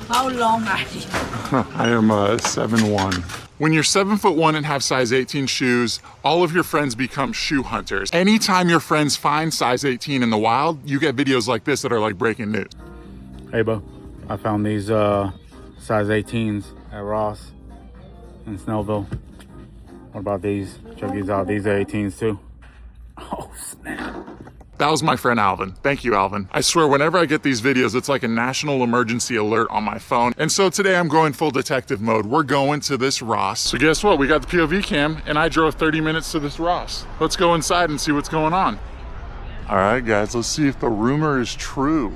How long are you? I am 7'1". When you're 7'1" and have size 18 shoes, all of your friends become shoe hunters. Anytime your friends find size 18 in the wild, you get videos like this that are like breaking news. Hey, Bo, I found these size 18s at Ross in Snellville. What about these? Check these out. These are 18s too. Oh, snap. That was my friend Alvin. Thank you, Alvin. I swear, whenever I get these videos, it's like a national emergency alert on my phone. And so today I'm going full detective mode. We're going to this Ross. So guess what? We got the POV cam and I drove 30 minutes to this Ross. Let's go inside and see what's going on. All right, guys, let's see if the rumor is true.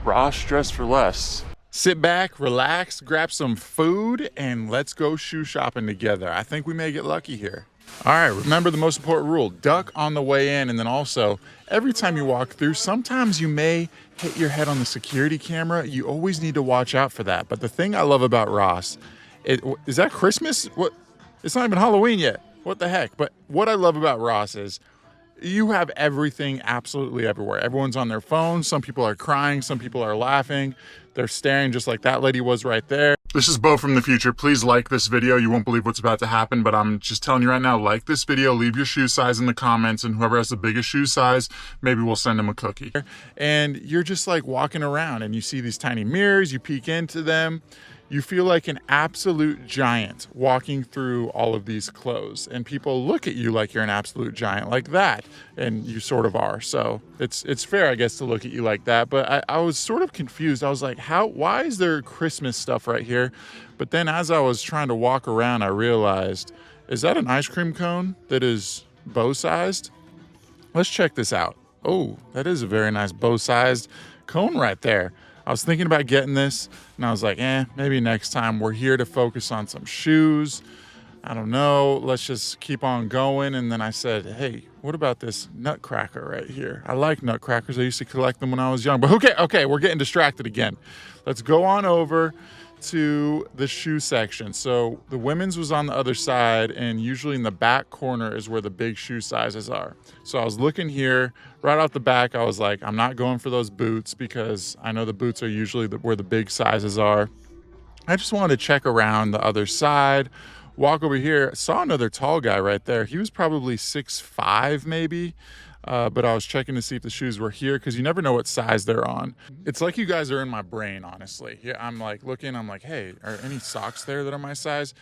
Ross dressed for less. Sit back, relax, grab some food, and let's go shoe shopping together. I think we may get lucky here. All right, remember the most important rule, duck on the way in, and then also, every time you walk through, sometimes you may hit your head on the security camera. You always need to watch out for that. But the thing I love about Ross, is that Christmas? What? It's not even Halloween yet. What the heck? But what I love about Ross is you have everything absolutely everywhere. Everyone's on their phone. Some people are crying. Some people are laughing. They're staring just like that lady was right there. This is Bo from the future. Please like this video. You won't believe what's about to happen, but I'm just telling you right now, like this video, leave your shoe size in the comments, and whoever has the biggest shoe size, maybe we'll send them a cookie. And you're just like walking around and you see these tiny mirrors, you peek into them. You feel like an absolute giant walking through all of these clothes, and people look at you like you're an absolute giant like that, and you sort of are. So it's fair, I guess, to look at you like that. But I was sort of confused. I was like, why is there Christmas stuff right here? But then as I was trying to walk around, I realized, is that an ice cream cone that is bow-sized? Let's check this out. Oh, that is a very nice bow-sized cone right there. I was thinking about getting this, and I was like, maybe next time. We're here to focus on some shoes. I don't know. Let's just keep on going. And then I said, hey, what about this nutcracker right here? I like nutcrackers. I used to collect them when I was young. But okay, we're getting distracted again. Let's go on over to the shoe section. So the women's was on the other side, and usually in the back corner is where the big shoe sizes are. So I was looking here right off the back. I was like, I'm not going for those boots because I know the boots are usually where the big sizes are. I just wanted to check around the other side, walk over here. Saw another tall guy right there. He was probably 6'5" maybe. But I was checking to see if the shoes were here because you never know what size they're on. It's like you guys are in my brain, honestly. Yeah, I'm like looking, I'm like, hey, are any socks there that are my size?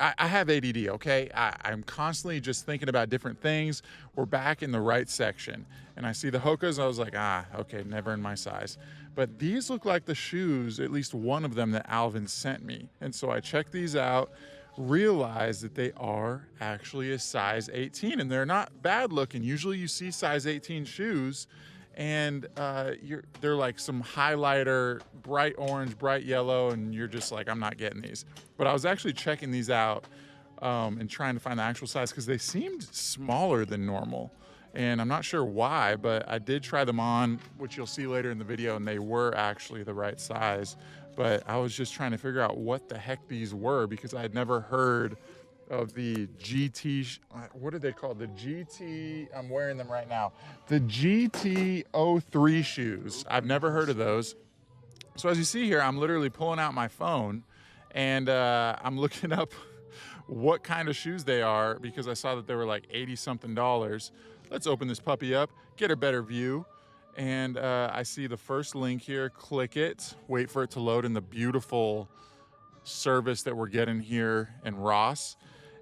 I have ADD, okay? I'm constantly just thinking about different things. We're back in the right section. And I see the Hokas, I was like, okay, never in my size. But these look like the shoes, at least one of them that Alvin sent me. And so I checked these out, realize that they are actually a size 18, and they're not bad looking. Usually you see size 18 shoes and they're like some highlighter, bright orange, bright yellow, and you're just like, I'm not getting these. But I was actually checking these out and trying to find the actual size because they seemed smaller than normal. And I'm not sure why, but I did try them on, which you'll see later in the video, and they were actually the right size. But I was just trying to figure out what the heck these were because I had never heard of the GT, what are they called? The GT, I'm wearing them right now. The GT03 shoes. I've never heard of those. So as you see here, I'm literally pulling out my phone and I'm looking up what kind of shoes they are because I saw that they were like $80-something. Let's open this puppy up, get a better view. And I see the first link here, click it, wait for it to load in the beautiful service that we're getting here in Ross.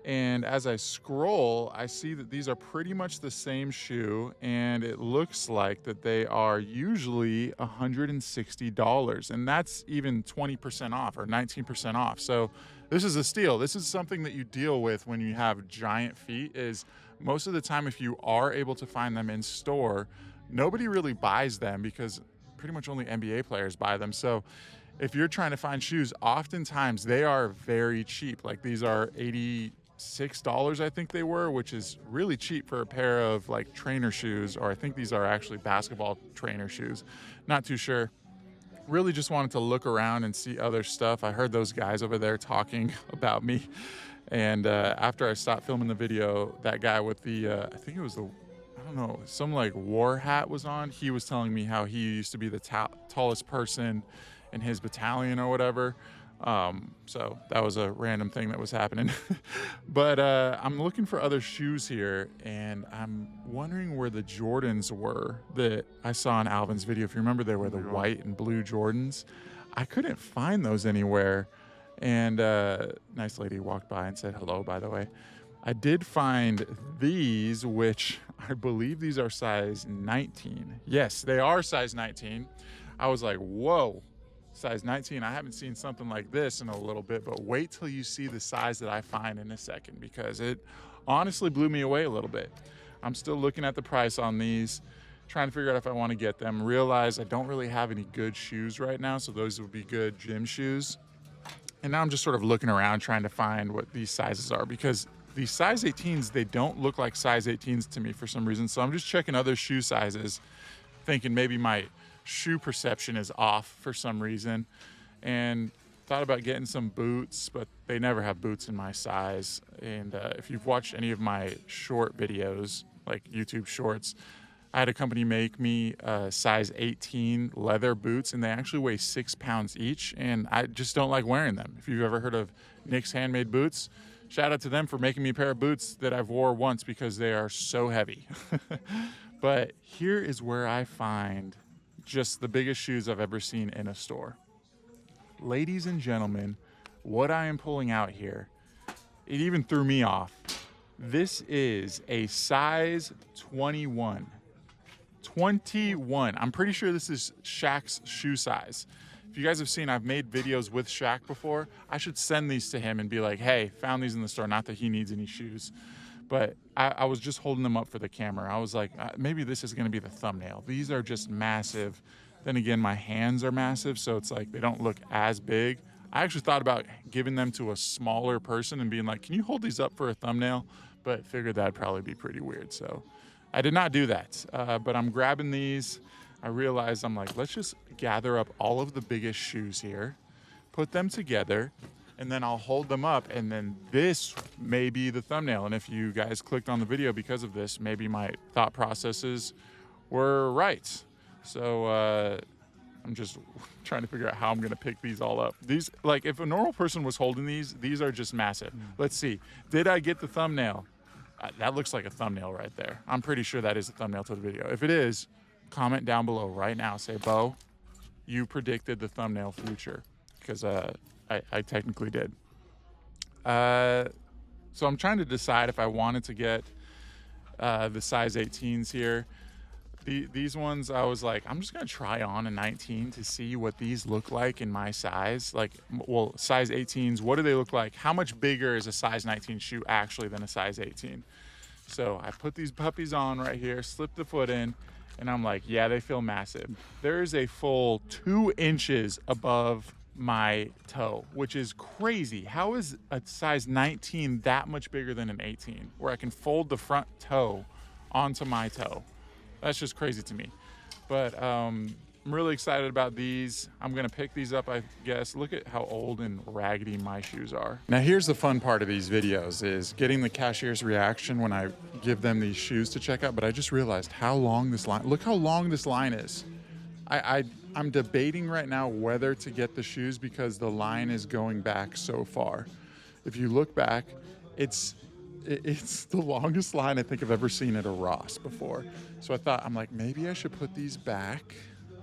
And as I scroll, I see that these are pretty much the same shoe, and it looks like that they are usually $160, and that's even 20% off or 19% off. So this is a steal. This is something that you deal with when you have giant feet, is most of the time if you are able to find them in store, nobody really buys them because pretty much only NBA players buy them. So if you're trying to find shoes, oftentimes they are very cheap. Like these are $86, I think they were, which is really cheap for a pair of like trainer shoes, or I think these are actually basketball trainer shoes. Not too sure. Really just wanted to look around and see other stuff. I heard those guys over there talking about me. And after I stopped filming the video, that guy with the, I think it was the, I don't know, some like war hat was on. He was telling me how he used to be the tallest person in his battalion or whatever. So that was a random thing that was happening. But I'm looking for other shoes here, and I'm wondering where the Jordans were that I saw in Alvin's video. If you remember, they were the white and blue Jordans. I couldn't find those anywhere. And nice lady walked by and said hello, by the way. I did find these, which I believe these are size 19. Yes, they are size 19. I was like, whoa, size 19. I haven't seen something like this in a little bit, but wait till you see the size that I find in a second, because it honestly blew me away a little bit. I'm still looking at the price on these, trying to figure out if I want to get them. Realize I don't really have any good shoes right now, so those would be good gym shoes. And now I'm just sort of looking around trying to find what these sizes are, because these size 18s, they don't look like size 18s to me for some reason. So I'm just checking other shoe sizes, thinking maybe my shoe perception is off for some reason. And thought about getting some boots, but they never have boots in my size. And if you've watched any of my short videos, like YouTube shorts, I had a company make me size 18 leather boots, and they actually weigh 6 pounds each, and I just don't like wearing them. If you've ever heard of Nick's Handmade Boots, shout out to them for making me a pair of boots that I've wore once because they are so heavy. But here is where I find just the biggest shoes I've ever seen in a store. Ladies and gentlemen, what I am pulling out here, it even threw me off. This is a size 21. 21. I'm pretty sure this is Shaq's shoe size. If you guys have seen, I've made videos with Shaq before. I should send these to him and be like, hey, found these in the store. Not that he needs any shoes, but I was just holding them up for the camera. I was like, maybe this is going to be the thumbnail. These are just massive. Then again, my hands are massive, so it's like they don't look as big. I actually thought about giving them to a smaller person and being like, can you hold these up for a thumbnail? But figured that'd probably be pretty weird. So I did not do that, but I'm grabbing these. I realized I'm like, let's just gather up all of the biggest shoes here, put them together, and then I'll hold them up, and then this may be the thumbnail. And if you guys clicked on the video because of this, maybe my thought processes were right. So I'm just trying to figure out how I'm gonna pick these all up. These, like, if a normal person was holding these are just massive. Let's see, did I get the thumbnail? That looks like a thumbnail right there. I'm pretty sure that is a thumbnail to the video. If it is, comment down below right now. Say, Bo, you predicted the thumbnail future, because I technically did. So I'm trying to decide if I wanted to get the size 18s here. These ones, I was like, I'm just gonna try on a 19 to see what these look like in my size. Like, well, size 18s, what do they look like? How much bigger is a size 19 shoe actually than a size 18? So I put these puppies on right here, slipped the foot in, and I'm like, yeah, they feel massive. There is a full 2 inches above my toe, which is crazy. How is a size 19 that much bigger than an 18, where I can fold the front toe onto my toe? That's just crazy to me. But I'm really excited about these. I'm gonna pick these up, I guess. Look at how old and raggedy my shoes are. Now here's the fun part of these videos, is getting the cashier's reaction when I give them these shoes to check out. But I just realized how long this line, look how long this line is. I'm debating right now whether to get the shoes because the line is going back so far. If you look back, it's the longest line I think I've ever seen at a Ross before. So I thought, I'm like, maybe I should put these back.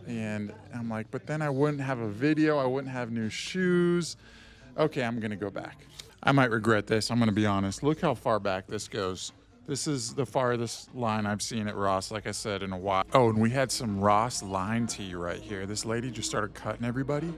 And I'm like, but then I wouldn't have a video. I wouldn't have new shoes. Okay, I'm going to go back. I might regret this. I'm going to be honest. Look how far back this goes. This is the farthest line I've seen at Ross, like I said, in a while. Oh, and we had some Ross line tee right here. This lady just started cutting everybody.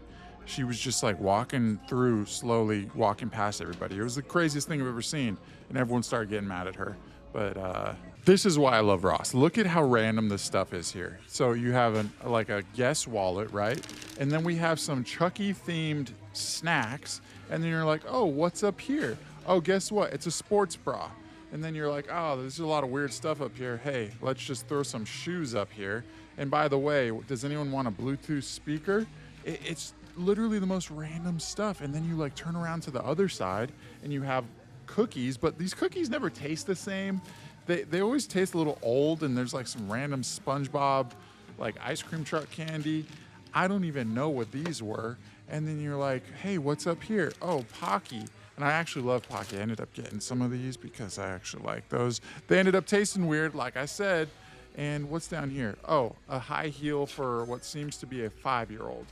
She was just like walking through, slowly walking past everybody. It was the craziest thing I've ever seen, and everyone started getting mad at her. But this is why I love Ross. Look at how random this stuff is here. So you have like a Guess wallet, right? And then we have some Chucky themed snacks. And then you're like, oh, what's up here? Oh, guess what? It's a sports bra. And then you're like, oh, there's a lot of weird stuff up here. Hey, let's just throw some shoes up here. And by the way, does anyone want a Bluetooth speaker? It's literally the most random stuff. And then you like turn around to the other side and you have cookies, but these cookies never taste the same. They always taste a little old, and there's like some random SpongeBob like ice cream truck candy. I don't even know what these were. And then you're like, hey, what's up here? Oh, Pocky. And I actually love Pocky. I ended up getting some of these because I actually like those. They ended up tasting weird, like I said. And what's down here? Oh, a high heel for what seems to be a 5-year-old.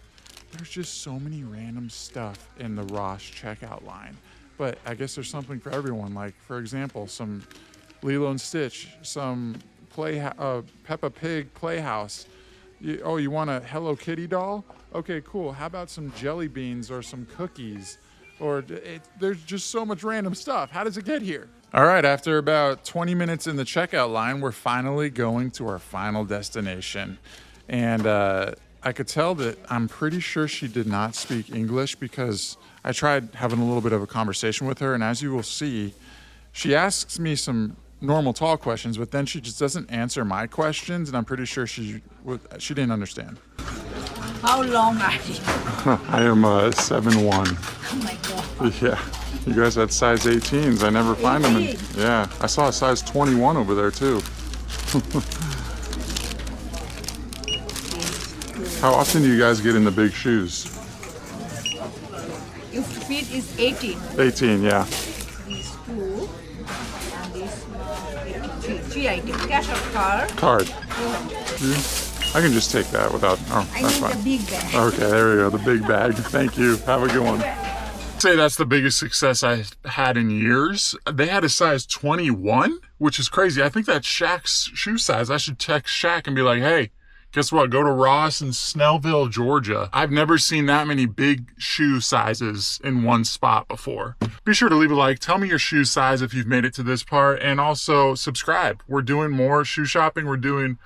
There's just so many random stuff in the Ross checkout line. But I guess there's something for everyone. Like, for example, some Lilo and Stitch, some Peppa Pig Playhouse. You want a Hello Kitty doll? Okay, cool. How about some jelly beans or some cookies? Or there's just so much random stuff. How does it get here? All right, after about 20 minutes in the checkout line, we're finally going to our final destination. And I could tell that I'm pretty sure she did not speak English because I tried having a little bit of a conversation with her. And as you will see, she asks me some normal tall questions, but then she just doesn't answer my questions. And I'm pretty sure she didn't understand. How long are you? I am 7'1". Oh my God. Yeah, you guys had size 18s. I never find them. 18? Yeah, I saw a size 21 over there too. How often do you guys get in the big shoes? Your feet is 18. 18, yeah. These two and these 3 items. Cash or card? Card. I can just take that without. Oh, I that's need fine. the big bag. Okay, there we go. The big bag. Thank you. Have a good one. Say that's the biggest success I've had in years. They had a size 21, which is crazy. I think that's Shaq's shoe size. I should text Shaq and be like, hey, guess what? Go to Ross in Snellville, Georgia. I've never seen that many big shoe sizes in one spot before. Be sure to leave a like. Tell me your shoe size if you've made it to this part. And also subscribe. We're doing more shoe shopping. We're doing